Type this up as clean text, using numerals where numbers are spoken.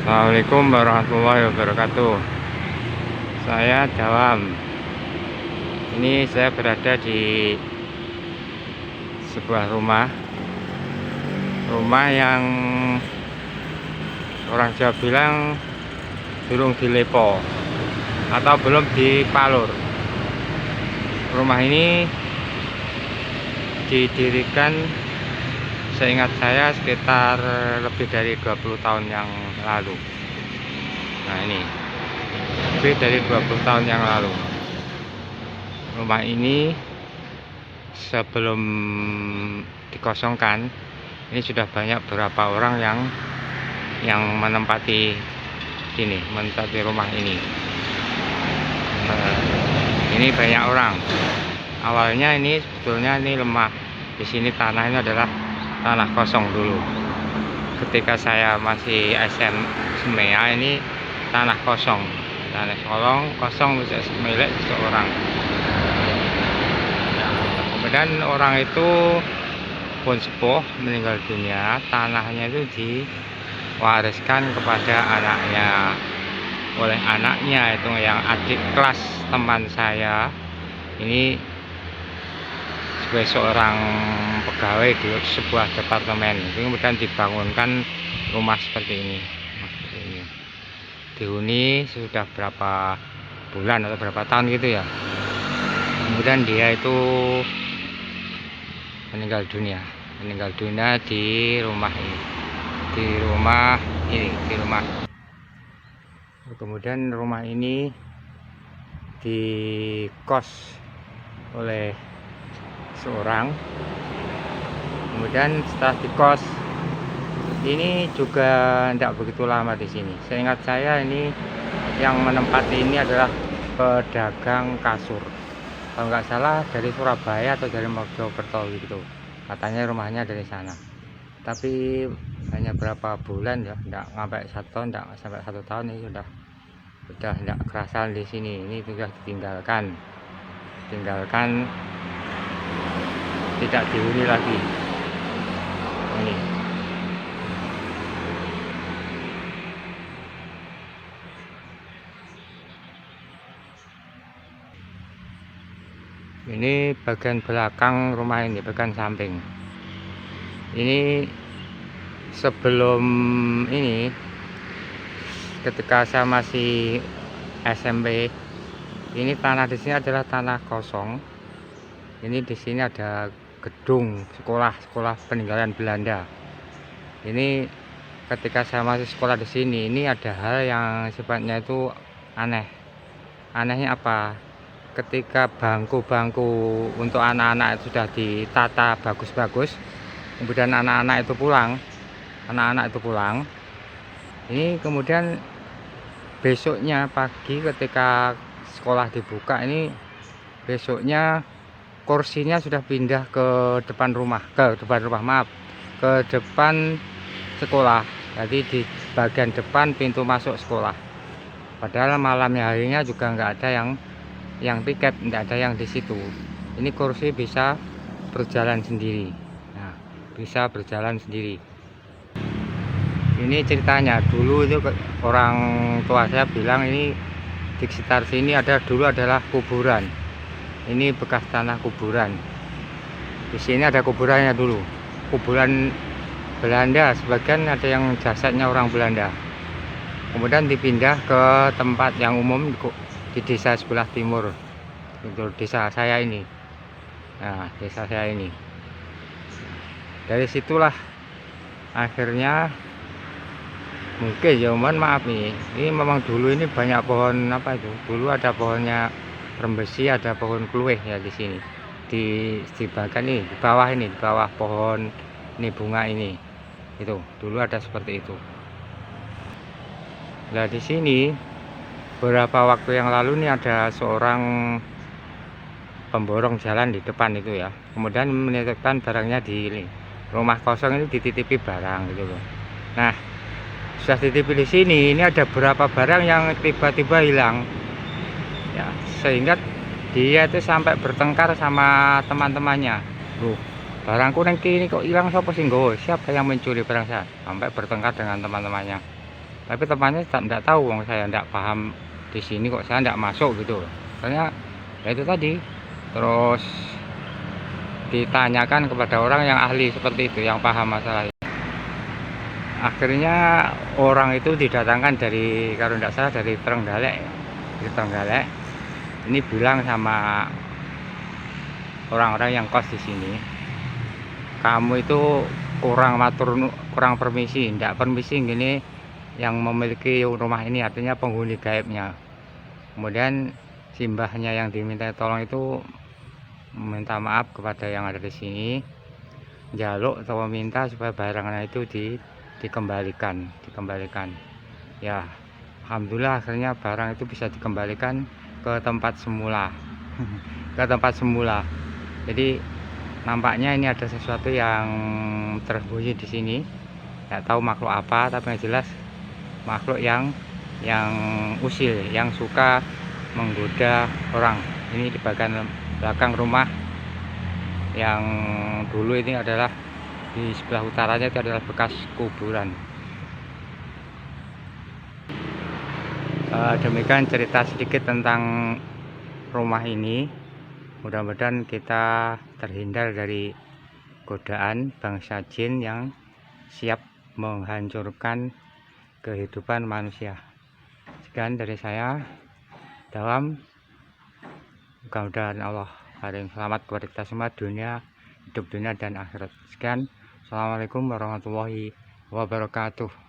Assalamualaikum warahmatullahi wabarakatuh. Saya Dawam. Ini saya berada di sebuah rumah yang orang Jawa bilang durung dilepo atau belum dipalur. Rumah ini didirikan seingat saya sekitar lebih dari 20 tahun yang lalu. Nah, ini lebih dari 20 tahun yang lalu. Rumah ini sebelum dikosongkan, ini sudah banyak beberapa orang yang menempati rumah ini. Ini banyak orang. Awalnya ini sebetulnya ini lemah. Di sini tanah ini adalah tanah kosong dulu. Ketika saya masih SMA ini tanah kosong bisa milik seseorang. Kemudian orang itu pun sepuh meninggal dunia, tanahnya itu diwariskan kepada anaknya. Oleh anaknya itu yang adik kelas teman saya ini sebagai seorang pegawai di sebuah departemen. Kemudian dibangunkan rumah seperti ini. Dihuni sudah berapa bulan atau berapa tahun gitu ya. Kemudian dia itu meninggal dunia di rumah ini. Kemudian rumah ini dikos oleh seorang. Kemudian setelah dikos ini juga tidak begitu lama di sini. Seingat saya ini yang menempati ini adalah pedagang kasur. Kalau nggak salah dari Surabaya atau dari Mojokerto gitu. Katanya rumahnya dari sana. Tapi hanya berapa bulan ya, tidak sampai 1 tahun, tidak sampai 1 tahun ini sudah tidak kerasan di sini. Ini sudah ditinggalkan, tidak dihuni lagi. Ini bagian belakang rumah ini, bagian samping. Ini sebelum ini, ketika saya masih SMP, ini tanah di sini adalah tanah kosong. Ini di sini ada gedung sekolah peninggalan Belanda. Ini ketika saya masih sekolah di sini, ini ada hal yang sifatnya itu aneh. Anehnya apa? Ketika bangku-bangku untuk anak-anak sudah ditata bagus-bagus, kemudian anak-anak itu pulang, ini kemudian besoknya pagi ketika sekolah dibuka, ini besoknya kursinya sudah pindah ke depan sekolah. Jadi di bagian depan pintu masuk sekolah. Padahal malamnya harinya juga nggak ada yang piket, tidak ada yang di situ. Ini kursi bisa berjalan sendiri. Nah, bisa berjalan sendiri. Ini ceritanya dulu itu orang tua saya bilang ini di sekitar sini dulu adalah kuburan. Ini bekas tanah kuburan. Di sini ada kuburannya dulu. Kuburan Belanda, sebagian ada yang jasadnya orang Belanda. Kemudian dipindah ke tempat yang umum di desa sebelah timur, itu desa saya ini. Nah, desa saya ini. Dari situlah akhirnya mungkin ya, mohon maaf nih. Ini memang dulu ini banyak pohon apa itu? Dulu ada pohonnya rembesi, ada pohon kluweh ya di sini. Di bagian ini, di bawah pohon ini bunga ini. Itu dulu ada seperti itu. Nah, di sini beberapa waktu yang lalu nih ada seorang pemborong jalan di depan itu ya. Kemudian menitipkan barangnya di ini. Rumah kosong ini dititipi barang gitu loh. Nah, sudah dititipi di sini, ini ada beberapa barang yang tiba-tiba hilang. Ya, sehingga dia itu sampai bertengkar sama teman-temannya. Loh, barangku neng ini kok hilang, siapa yang mencuri barang saya? Sampai bertengkar dengan teman-temannya. Tapi temannya tidak tahu, wong saya tidak paham di sini kok saya tidak masuk gitu. Soalnya ya itu tadi, terus ditanyakan kepada orang yang ahli seperti itu, yang paham masalah. Akhirnya orang itu didatangkan dari, kalau tidak salah dari Trenggalek ya. Dari Trenggalek ini bilang sama orang-orang yang kos di sini, kamu itu kurang permisi, tidak permisi gini yang memiliki rumah ini, artinya penghuni gaibnya. Kemudian simbahnya yang diminta tolong itu meminta maaf kepada yang ada di sini, jaluk atau meminta supaya barangnya itu dikembalikan. Ya, alhamdulillah akhirnya barang itu bisa dikembalikan ke tempat semula. Ke tempat semula. Jadi nampaknya ini ada sesuatu yang tersembunyi di sini. Nggak tahu makhluk apa, tapi yang jelas makhluk yang usil, yang suka menggoda orang. Ini di bagian belakang rumah yang dulu ini adalah di sebelah utaranya itu adalah bekas kuburan. Demikian cerita sedikit tentang rumah ini. Mudah-mudahan kita terhindar dari godaan bangsa jin yang siap menghancurkan kehidupan manusia. Sekian dari saya. Dalam mudah-mudahan Allah paling selamat kepada kita semua, hidup dunia dan akhirat. Sekian. Assalamualaikum warahmatullahi wabarakatuh.